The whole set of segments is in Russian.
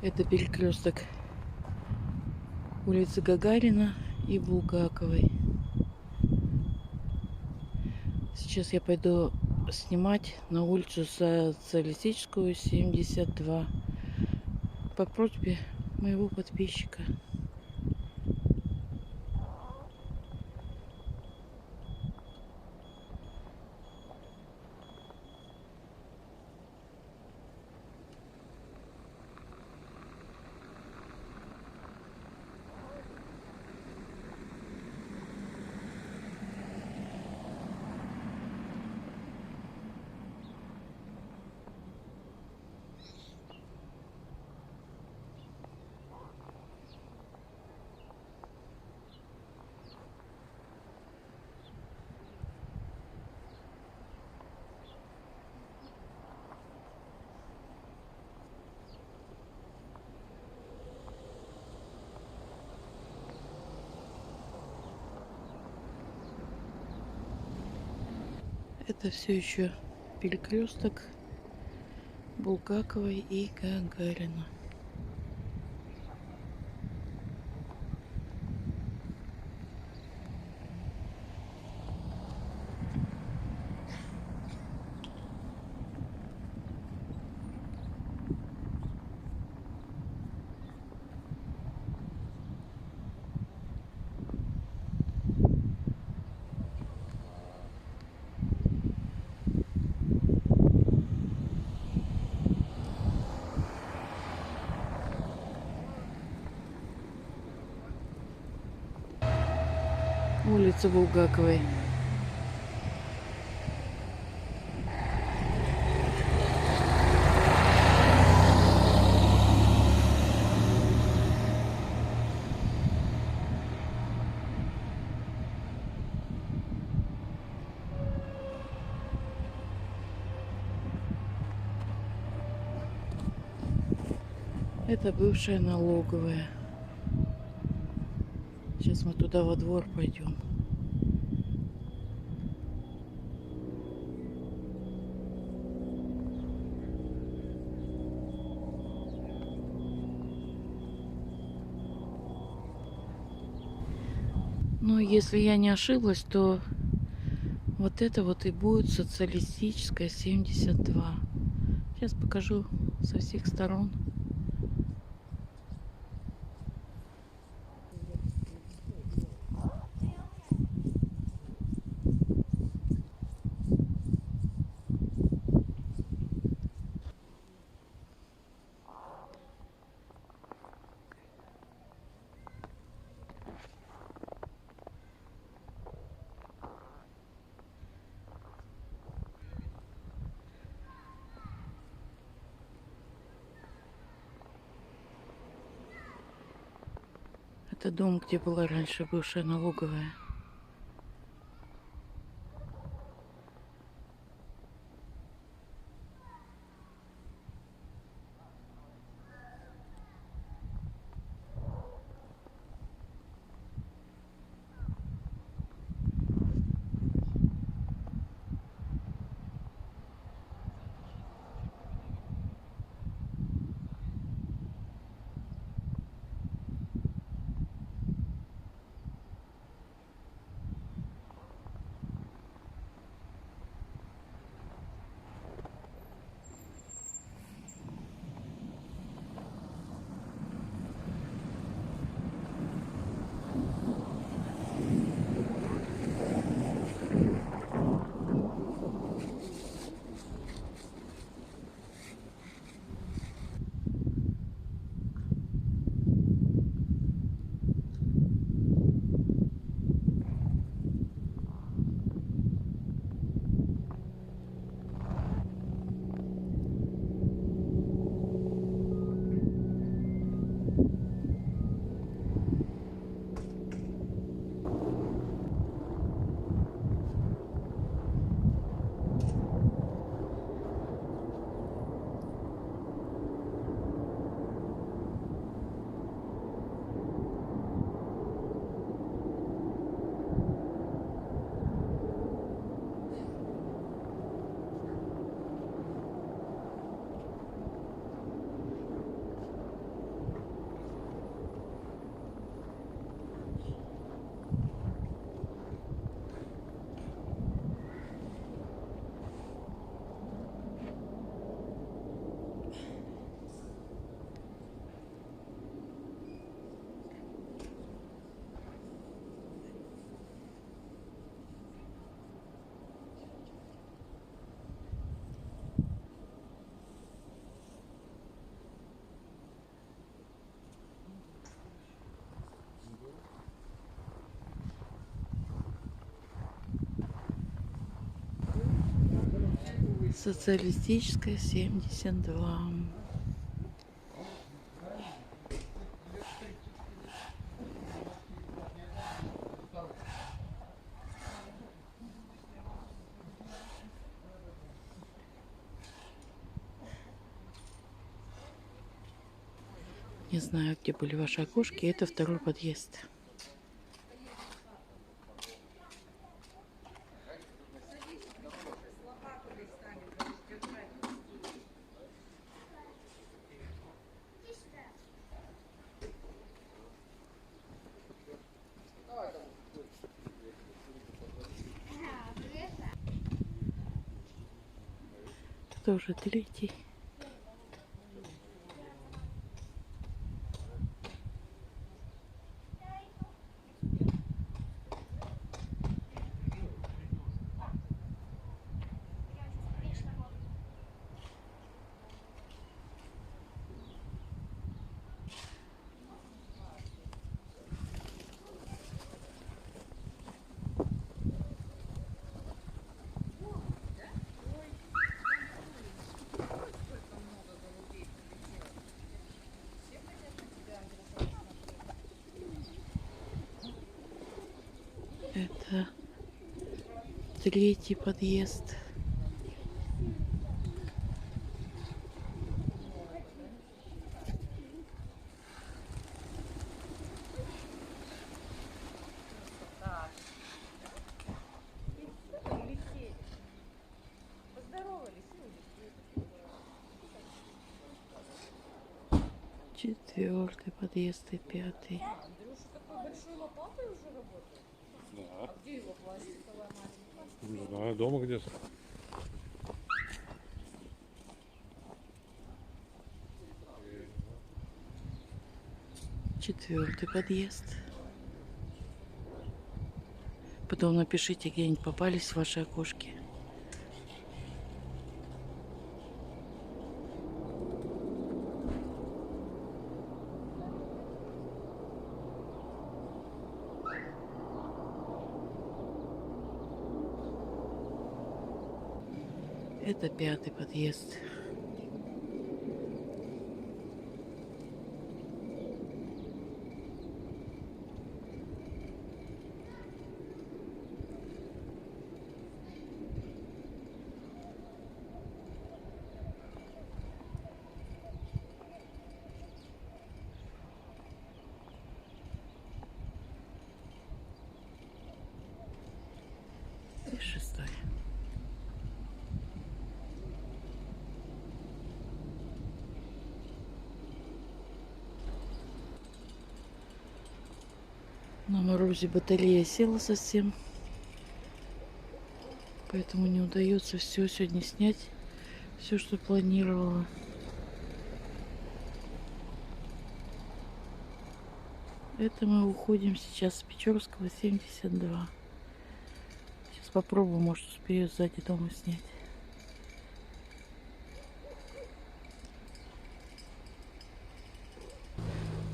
Это перекресток улицы Гагарина и Булгаковой. Сейчас я пойду снимать на улицу Социалистическую, 72, по просьбе моего подписчика. Это все еще перекресток Булгаковой и Гагарина. Улица Булгаковой. Это бывшая налоговая. Сейчас мы туда во двор пойдем. Ну, если я не ошиблась, то вот это вот и будет Социалистическая, 72. Сейчас покажу со всех сторон. Это дом, где была раньше бывшая налоговая. Социалистическая 72. Не знаю, где были ваши окошки. Это второй подъезд. Это уже третий. Это третий подъезд. Четвертый подъезд и пятый. Андрюша такой большой лопатой уже работает? Да. А где его пластиковая маленькая? Не знаю, дома где-то. Четвертый подъезд. Потом напишите, где-нибудь попались ваши окошки. Это пятый подъезд. И шестой. На морозе батарея села совсем, поэтому не удается все сегодня снять, все, что планировала. Это мы уходим сейчас с Печорского 72. Сейчас попробую, может, успею сзади дома снять.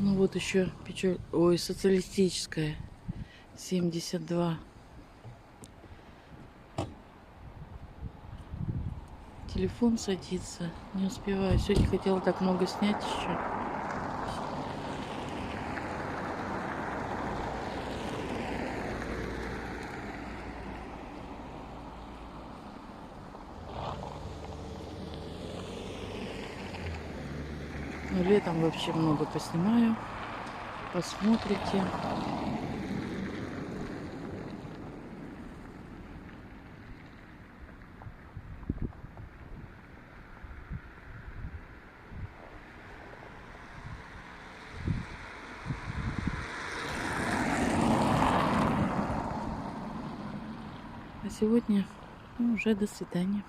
Ну вот еще Ой, социалистическая 72. Телефон садится, не успеваю. Сегодня хотела так много снять еще. Но летом вообще много поснимаю. Посмотрите. А сегодня уже до свидания.